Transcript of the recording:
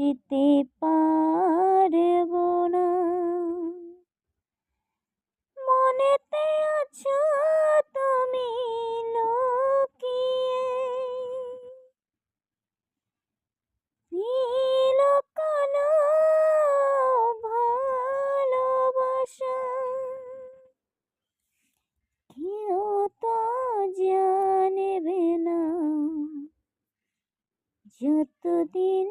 বুঝতে পারব না। মনেতে আছো তুমি লুকিয়ে, লুকানো ভালোবাসা কেউ তো জানবে না, যতদিন